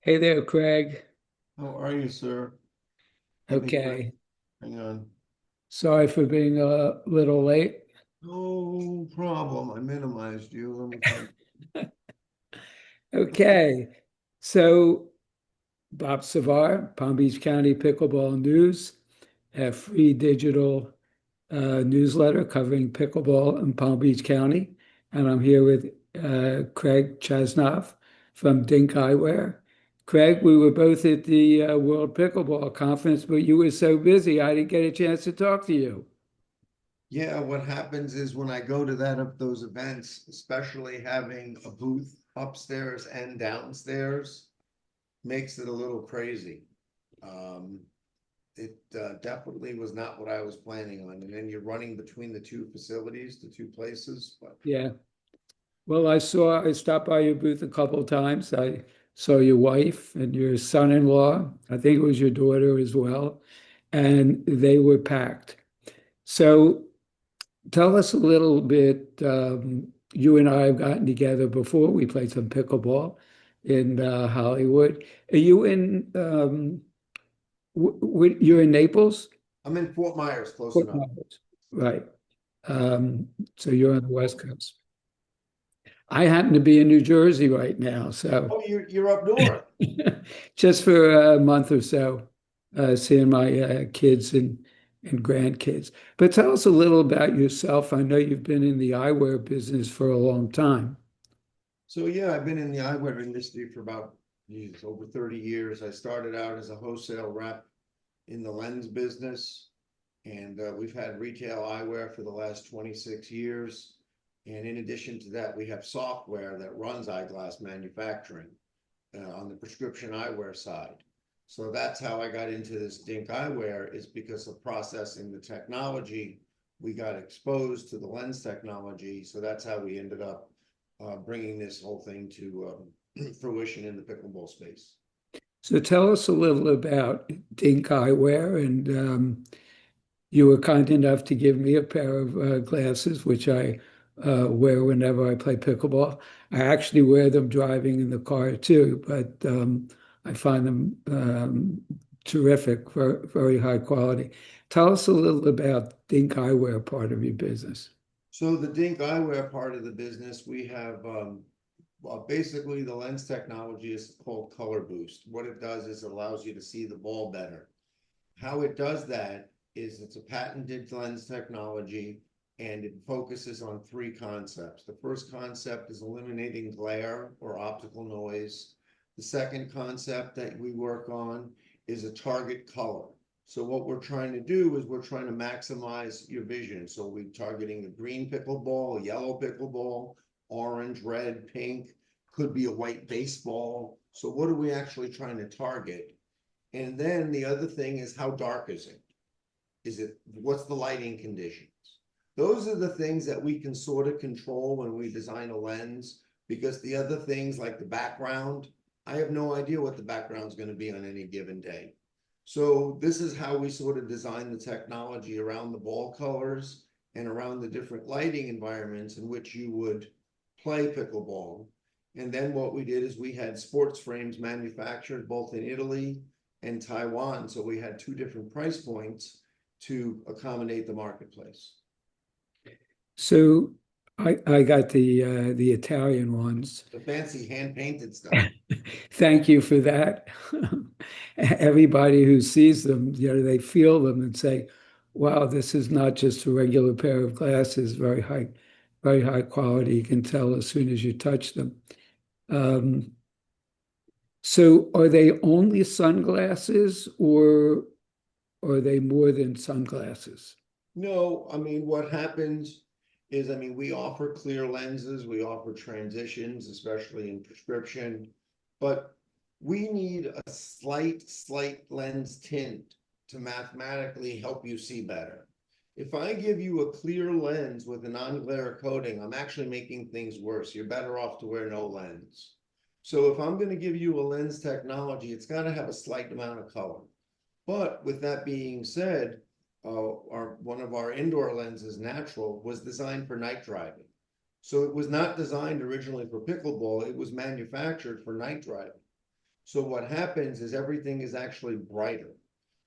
Hey there, Craig. How are you, sir? Let me Okay. hang on. Sorry for being a little late. No problem. I minimized you. Let me find. Okay. So, Bob Savar, Palm Beach County Pickleball News, a free digital newsletter covering pickleball in Palm Beach County. And I'm here with Craig Chasnoff from Dink Eyewear. Craig, we were both at the World Pickleball Conference, but you were so busy, I didn't get a chance to talk to you. Yeah, what happens is when I go to that of those events, especially having a booth upstairs and downstairs, makes it a little crazy. Um, it definitely was not what I was planning on. And then you're running between the two facilities, the two places. But Yeah. Well, I stopped by your booth a couple of times. I saw your wife and your son-in-law. I think it was your daughter as well, and they were packed. So tell us a little bit. You and I have gotten together before. We played some pickleball in Hollywood. Are you in, you're in Naples? I'm in Fort Myers, close Fort enough. Myers. Right. So you're on the West Coast. I happen to be in New Jersey right now, so Oh, you're up north. just for a month or so, seeing my kids and grandkids. But tell us a little about yourself. I know you've been in the eyewear business for a long time. So yeah, I've been in the eyewear industry for about over 30 years. I started out as a wholesale rep in the lens business, and we've had retail eyewear for the last 26 years. And in addition to that, we have software that runs eyeglass manufacturing on the prescription eyewear side. So that's how I got into this Dink Eyewear, is because of processing the technology. We got exposed to the lens technology. So that's how we ended up bringing this whole thing to fruition in the pickleball space. So tell us a little about Dink Eyewear, and you were kind enough to give me a pair of glasses, which I wear whenever I play pickleball. I actually wear them driving in the car too, but I find them terrific, very high quality. Tell us a little about Dink Eyewear, part of your business. So the Dink Eyewear part of the business, we have well, basically the lens technology is called Color Boost. What it does is it allows you to see the ball better. How it does that is it's a patented lens technology, and it focuses on three concepts. The first concept is eliminating glare or optical noise. The second concept that we work on is a target color. So what we're trying to do is we're trying to maximize your vision. So we're targeting a green pickleball, a yellow pickleball, orange, red, pink, could be a white baseball. So what are we actually trying to target? And then the other thing is, how dark is it? What's the lighting conditions? Those are the things that we can sort of control when we design a lens, because the other things like the background, I have no idea what the background is going to be on any given day. So this is how we sort of design the technology around the ball colors and around the different lighting environments in which you would play pickleball. And then what we did is we had sports frames manufactured both in Italy and Taiwan. So we had two different price points to accommodate the marketplace. So I got the Italian ones. The fancy hand painted stuff. Thank you for that. Everybody who sees them, they feel them and say, wow, this is not just a regular pair of glasses, very high quality. You can tell as soon as you touch them. Um, so are they only sunglasses or are they more than sunglasses? No, I mean, what happens is, I mean, we offer clear lenses, we offer transitions, especially in prescription, but we need a slight lens tint to mathematically help you see better. If I give you a clear lens with a non-glare coating, I'm actually making things worse. You're better off to wear no lens. So if I'm going to give you a lens technology, it's got to have a slight amount of color. But with that being said, one of our indoor lenses, Natural, was designed for night driving. So it was not designed originally for pickleball. It was manufactured for night driving. So what happens is everything is actually brighter.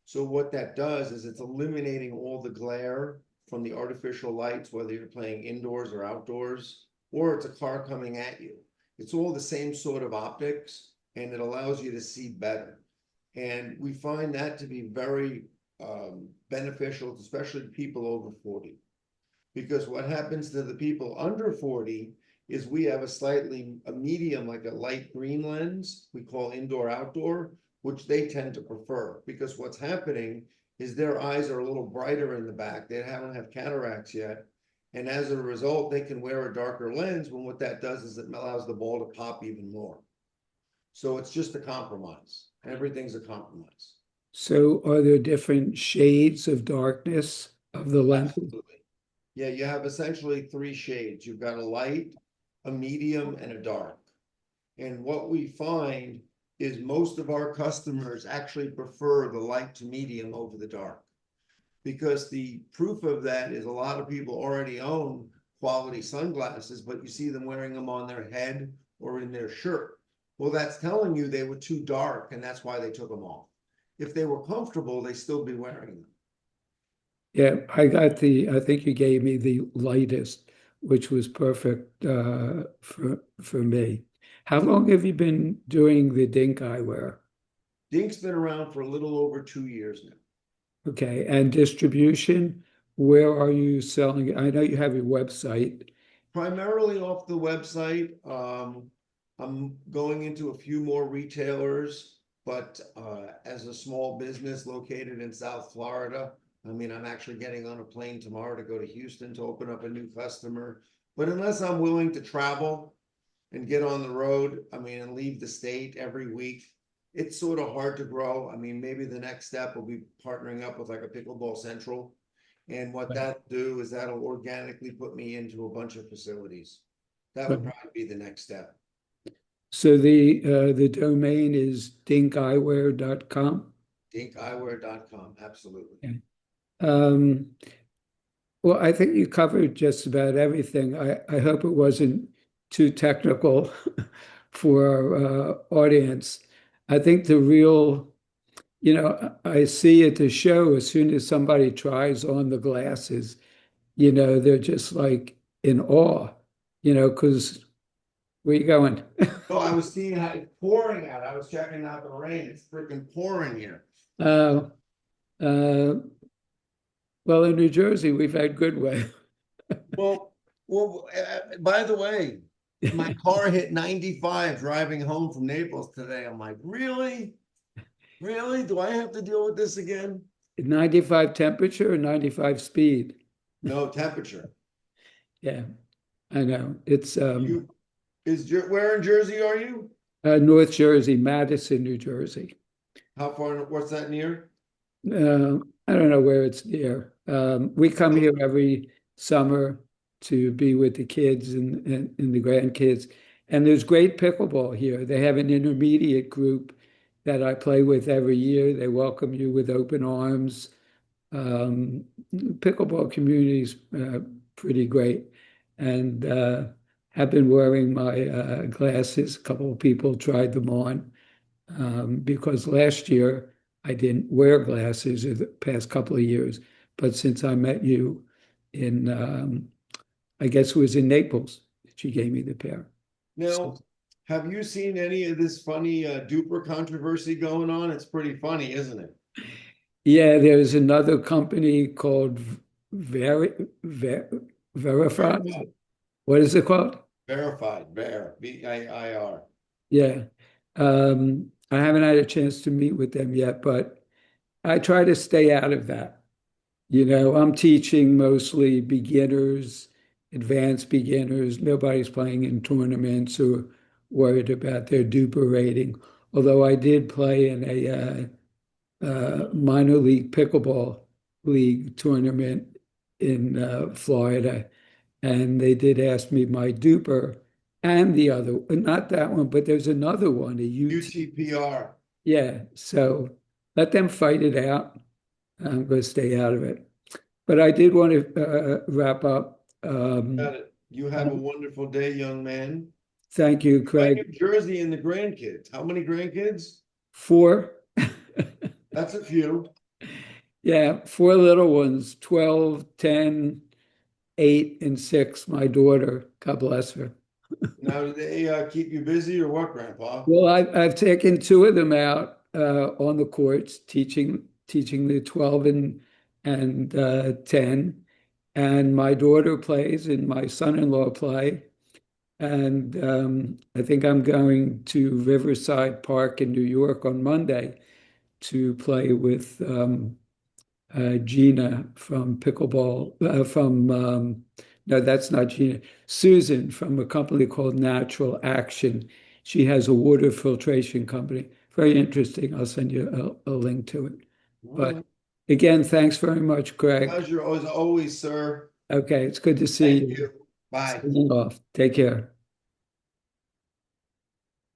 So what that does is it's eliminating all the glare from the artificial lights, whether you're playing indoors or outdoors, or it's a car coming at you. It's all the same sort of optics, and it allows you to see better. And we find that to be very beneficial, especially to people over 40. Because what happens to the people under 40 is we have a medium, like a light green lens, we call indoor outdoor, which they tend to prefer. Because what's happening is their eyes are a little brighter in the back. They haven't have cataracts yet. And as a result, they can wear a darker lens when what that does is it allows the ball to pop even more. So it's just a compromise. Everything's a compromise. So are there different shades of darkness of the lenses? Absolutely. Yeah, you have essentially three shades. You've got a light, a medium, and a dark. And what we find is most of our customers actually prefer the light to medium over the dark. Because the proof of that is a lot of people already own quality sunglasses, but you see them wearing them on their head or in their shirt. Well, that's telling you they were too dark, and that's why they took them off. If they were comfortable, they'd still be wearing them. Yeah, I think you gave me the lightest, which was perfect for me. How long have you been doing the Dink Eyewear? Dink's been around for a little over 2 years now. Okay, and distribution, where are you selling it? I know you have your website. Primarily off the website. I'm going into a few more retailers, but as a small business located in South Florida, I mean, I'm actually getting on a plane tomorrow to go to Houston to open up a new customer. But unless I'm willing to travel and get on the road, I mean, and leave the state every week, it's sort of hard to grow. I mean, maybe the next step will be partnering up with like a Pickleball Central. And what that'll do is that'll organically put me into a bunch of facilities. That would probably be the next step. So the domain is dinkeyewear.com. DinkEyewear.com, absolutely. Yeah. Um, well, I think you covered just about everything. I hope it wasn't too technical for our audience. I think the real, I see at the show as soon as somebody tries on the glasses, they're just like in awe, because where you going? Oh, I was seeing how it's pouring out. I was checking out the rain. It's freaking pouring here. Uh, uh, well, in New Jersey, we've had good weather. By the way, my car hit 95 driving home from Naples today. I'm like, really? Really? Do I have to deal with this again? 95 temperature and 95 speed. No temperature. Yeah, I know. It's You where in Jersey are you? North Jersey, Madison, New Jersey. How far? What's that near? I don't know where it's near. We come here every summer to be with the kids and the grandkids. And there's great pickleball here. They have an intermediate group that I play with every year. They welcome you with open arms. Pickleball community is pretty great. And have been wearing my glasses. A couple of people tried them on because last year I didn't wear glasses the past couple of years. But since I met you in, I guess it was in Naples that you gave me the pair. Now, So, have you seen any of this funny DUPR controversy going on? It's pretty funny, isn't it? yeah, there's another company called Ver, Ver, Verify. Verified, What is it called? VAIR. Yeah. I haven't had a chance to meet with them yet, but I try to stay out of that. I'm teaching mostly beginners, advanced beginners. Nobody's playing in tournaments or worried about their DUPR rating. Although I did play in a minor league pickleball league tournament in Florida, and they did ask me my DUPR and the other, not that one, but there's another one, a UT. UTPR. Yeah, so let them fight it out. I'm going to stay out of it. But I did want to wrap up. Got it. You have a wonderful day, young man. Thank you, My Craig. New Jersey and the grandkids. How many grandkids? Four. That's a few. Yeah, four little ones, 12, 10, 8, and 6. My daughter, God bless her. Now, do they keep you busy or what, Grandpa? Well, I've taken two of them out on the courts, teaching the 12 and 10. And my daughter plays, and my son-in-law play. And I think I'm going to Riverside Park in New York on Monday to play with Gina from Pickleball, no, that's not Gina, Susan from a company called Natural Action. She has a water filtration company. Very interesting. I'll send you a link to it. All But right. again, thanks very much, Greg. Pleasure as always, sir. Okay, it's good to see Thank you. you. Bye. Signing off. Take care.